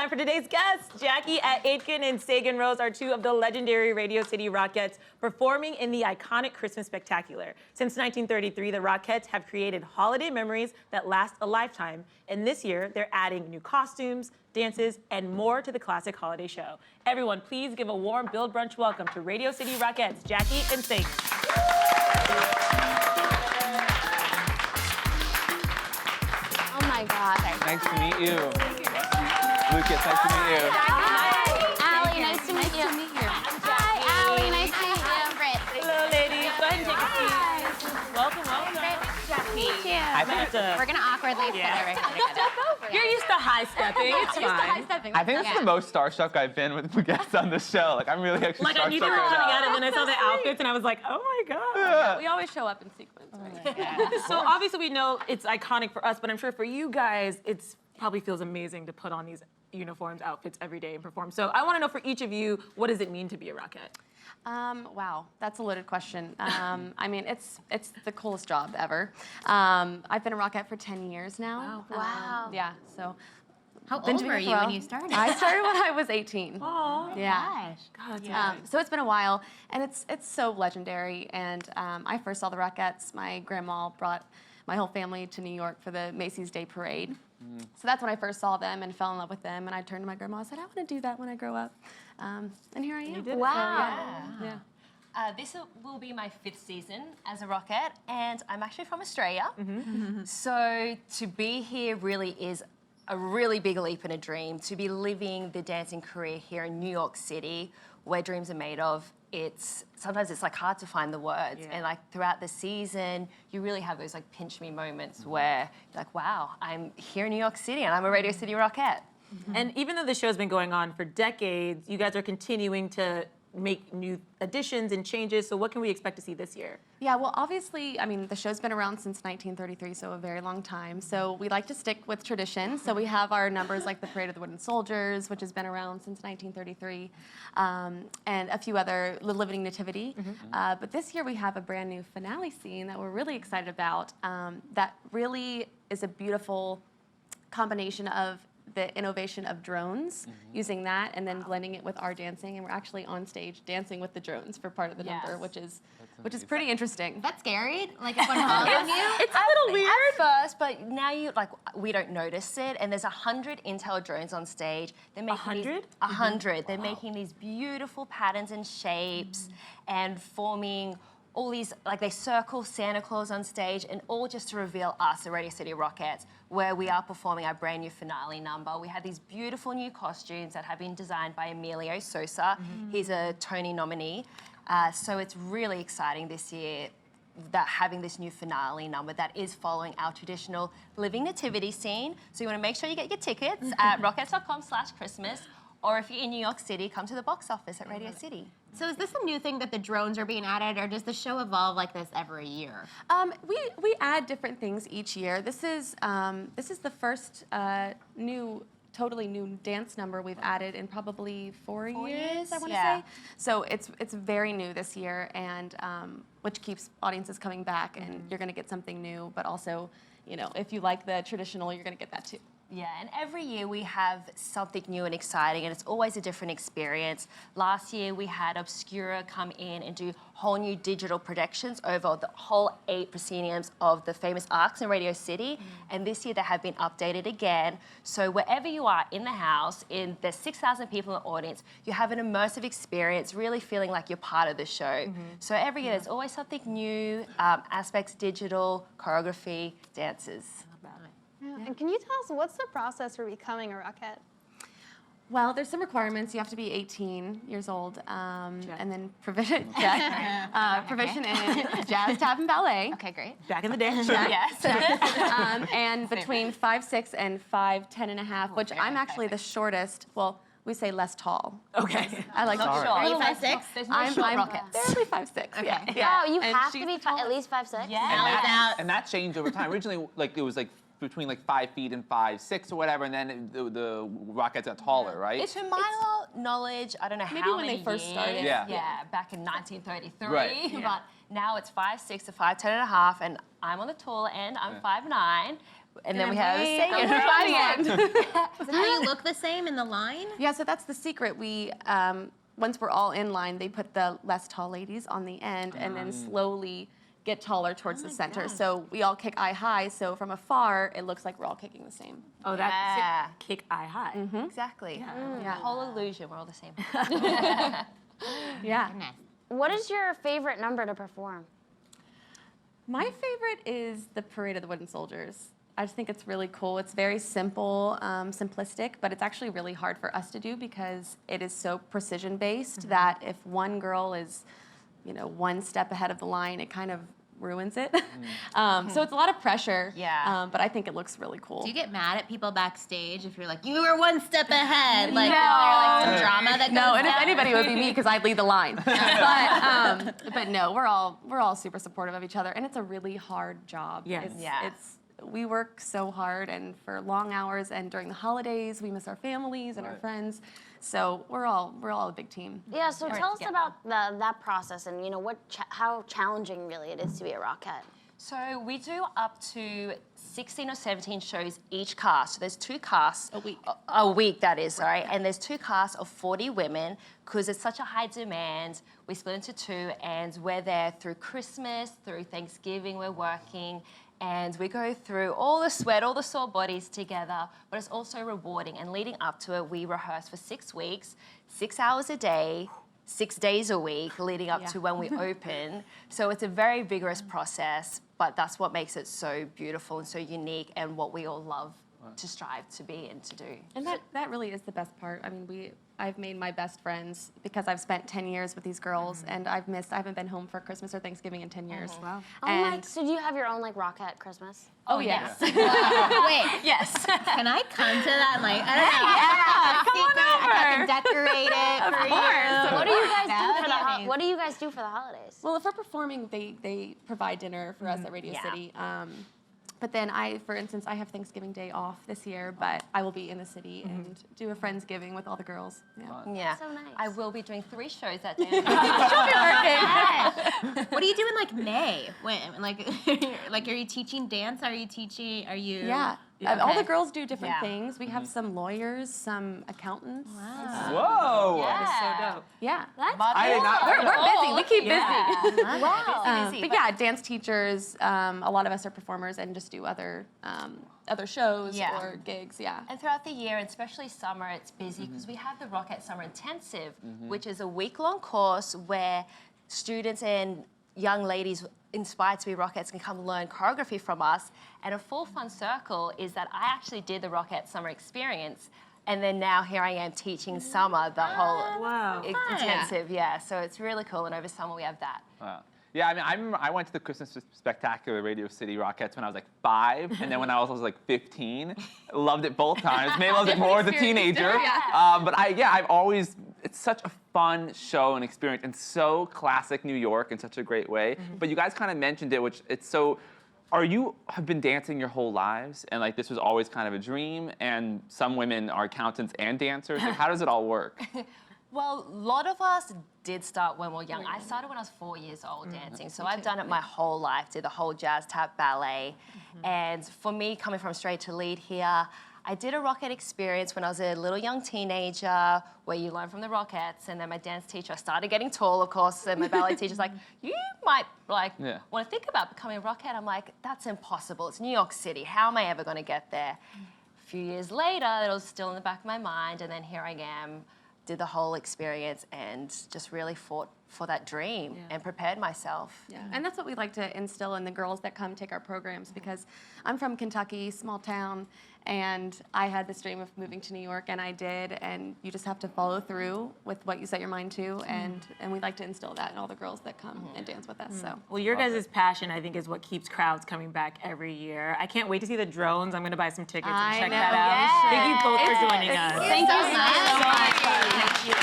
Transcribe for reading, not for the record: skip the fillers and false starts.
time for today's guests. Jackie Aitken and Sagan Rose are two of the legendary Radio City Rockettes performing in the iconic Christmas Spectacular. Since 1933, the Rockettes have created holiday memories that last a lifetime. And this year, they're adding new costumes, dances, and more to the classic holiday show. Everyone, please give a warm Build Brunch welcome to Radio City Rockettes, Jackie and Sagan. Oh my God. Nice to meet you. Lucas, nice to meet you. Hi. Allie, nice to meet you. Hi, Allie, nice to meet you. Britt. Hello, ladies. Go ahead and take a seat. Welcome, welcome. Meet you. We're gonna awkwardly sit over here together. You're used to high-stepping. It's fine. I think this is the most starstruck I've been with guests on this show. Like, I'm really actually Like, starstruck I knew they were right coming now. out, and then I saw the outfits, and I was like, oh my God. Yeah. We always show up in sequence, right? So obviously we know it's iconic for us, but I'm sure for you guys, it's probably feels amazing to put on these uniforms, outfits every day and perform. So I want to know for each of you, what does it mean to be a Rockette? Wow, that's a loaded question. I mean, it's the coolest job ever. I've been a Rockette for 10 years now. Wow. Yeah, so. How been old doing were it for you a when while. you started? I started when I was 18. Oh, Yeah. Gosh. God, So it's been a while, and it's so legendary. And I first saw the Rockettes. My grandma brought my whole family to New York for the Macy's Day Parade. So that's when I first saw them and fell in love with them. And I turned to my grandma and said, I want to do that when I grow up. And here I am. You did it. Wow. Yeah. This will be my 5th season as a Rockette, and I'm actually from Australia. So to be here really is a really big leap and a dream. To be living the dancing career here in New York City, where dreams are made of, sometimes it's like hard to find the words. And like throughout the season, you really have those like pinch me moments where you're like, wow, I'm here in New York City and I'm a Radio City Rockette. And even though the show's been going on for decades, you guys are continuing to make new additions and changes. So what can we expect to see this year? Yeah, well, obviously, I mean, the show's been around since 1933, so a very long time. So we like to stick with tradition. So we have our numbers like the Parade of the Wooden Soldiers, which has been around since 1933, and a few other, the Living Nativity. But this year we have a brand new finale scene that we're really excited about. That really is a beautiful combination of the innovation of drones, using that and then blending it with our dancing, and we're actually on stage dancing with the drones for part of the number, which is pretty interesting. That's scary. Like if one falls on you. It's a little weird. At first, but now we don't notice it. And there's 100 Intel drones on stage. They're making 100? 100. They're making these beautiful patterns and shapes and forming all these, like they circle Santa Claus on stage, and all just to reveal us, the Radio City Rockettes, where we are performing our brand new finale number. We have these beautiful new costumes that have been designed by Emilio Sosa. He's a Tony nominee. So it's really exciting this year that having this new finale number that is following our traditional Living Nativity scene. So you want to make sure you get your tickets at rockettes.com/Christmas, or if you're in New York City, come to the box office at Radio City. So is this a new thing that the drones are being added, or does the show evolve like this every year? We add different things each year. This is the first totally new dance number we've added in probably 4 years, I want to say. So it's very new this year, and which keeps audiences coming back, and you're going to get something new. But also, you know, if you like the traditional, you're going to get that too. Yeah, and every year we have something new and exciting, and it's always a different experience. Last year we had Obscura come in and do whole new digital projections over the whole 8 prosceniums of the famous arcs in Radio City, and this year they have been updated again. So wherever you are in the house, there's 6,000 people in the audience, you have an immersive experience, really feeling like you're part of the show. So every year there's always something new, aspects digital, choreography, dances. Yeah. And can you tell us what's the process for becoming a Rockette? Well, there's some requirements. You have to be 18 years old, and then provision in jazz, tap, and ballet. Okay, great. Back in the day. Yes. And between 5'6" and 5'10.5", which I'm actually the shortest. Well, we say less tall. Okay. I like Not short. short. Are you 5'6"? There's no I'm short Rockettes. barely 5'6". Yeah. Oh, you And have to she's be the tallest. at least 5'6"? Yeah. And that changed over time. Originally, like it was like between like 5 feet and 5'6" or whatever, and then the Rockettes got taller, right? To my knowledge, I don't know Maybe how when many they first years. started. Yeah. Yeah, back in 1933. Right. But now it's 5'6" to 5'10.5", and I'm on the taller end. I'm 5'9", And then we have Sagan by the end. Is it how you look the same in the line? Yeah, so that's the secret. We once we're all in line, they put the less tall ladies on the end and then slowly get taller towards the center. So we all kick eye high, so from afar, it looks like we're all kicking the same. Oh, that's it. Kick eye high. Exactly. The Yeah. whole illusion, we're all the same. Yeah. What is your favorite number to perform? My favorite is the Parade of the Wooden Soldiers. I just think it's really cool. It's very simple, simplistic, but it's actually really hard for us to do because it is so precision-based that if one girl is, one step ahead of the line, it kind of ruins it. So it's a lot of pressure. Yeah. But I think it looks really cool. Do you get mad at people backstage if you're like, you were one step ahead? Like, is there like some drama that goes No, and if down? anybody, it would be me because I'd lead the line. But no, we're all super supportive of each other, and it's a really hard job. Yes. We work so hard and for long hours, and during the holidays we miss our families and our friends. So we're all a big team. Yeah, so tell us about that process and how challenging really it is to be a Rockette. So we do up to 16 or 17 shows each cast. So there's 2 casts. A week. A week, that is, sorry. And there's 2 casts of 40 women because it's such a high demand. We split into 2 and we're there through Christmas, through Thanksgiving, we're working. And we go through all the sweat, all the sore bodies together, but it's also rewarding. And leading up to it, we rehearse for 6 weeks, 6 hours a day, 6 days a week, leading up to when we open. So it's a very vigorous process, but that's what makes it so beautiful and so unique and what we all love to strive to be and to do. And that really is the best part. I mean, I've made my best friends because I've spent 10 years with these girls, and I haven't been home for Christmas or Thanksgiving in 10 years. Wow. So do you have your own Rockette Christmas? Oh, yes. Wait, Yes. can I come to that? Like, I don't know. I can decorate it for you. What do you guys do for the amazing. What do you guys do for the holidays? Well, if we're performing, they provide dinner for us at Radio City. But then for instance, I have Thanksgiving Day off this year, but I will be in the city and do a Friendsgiving with all the girls. Yeah. So nice. I will be doing 3 shows that day. What do you do in like May? When like are you teaching dance? Are you? Yeah. All the girls do different Yeah. things. We have some lawyers, some accountants. Whoa! That is so dope. Yeah. I did not. We're busy. We keep busy. Wow. Busy, But yeah, dance teachers. A lot of us are performers and just do other shows Yeah. or gigs. Yeah. And throughout the year, and especially summer, it's busy because we have the Rockette Summer Intensive, which is a week-long course where students and young ladies inspired to be Rockettes can come learn choreography from us. And a full fun circle is that I actually did the Rockette Summer Experience, and then now here I am teaching summer the whole Wow. intensive. Yeah, so it's really cool. And over summer we have that. Wow. Yeah, I mean, I remember I went to the Christmas Spectacular Radio City Rockettes when I was like 5, and then when I was like 15. Loved it both times. Maybe loved it more as a teenager. But I've always, it's such a fun show and experience, and so classic New York in such a great way. But you guys kind of mentioned it, which it's so, have been dancing your whole lives, and like this was always kind of a dream, and some women are accountants and dancers. Like, how does it all work? Well, a lot of us did start when we were young. I started when I was 4 years old dancing, so I've done it my whole life, did the whole jazz, tap, ballet. And for me, coming from straight to lead here, I did a Rockette experience when I was a little young teenager where you learn from the Rockettes, and then my dance teacher, I started getting tall, of course, and my ballet teacher's like, you might want to think about becoming a Rockette. I'm like, that's impossible. It's New York City. How am I ever going to get there? A few years later, it was still in the back of my mind, and then here I am, did the whole experience and just really fought for that dream and prepared myself. Yeah, and that's what we like to instill in the girls that come take our programs, because I'm from Kentucky, small town, and I had this dream of moving to New York, and I did, and you just have to follow through with what you set your mind to, and we like to instill that in all the girls that come and dance with us. So. Well, your guys' passion, I think, is what keeps crowds coming back every year. I can't wait to see the drones. I'm going to buy some tickets and check that out. Thank you both for joining us. Thank you so much. Thank you.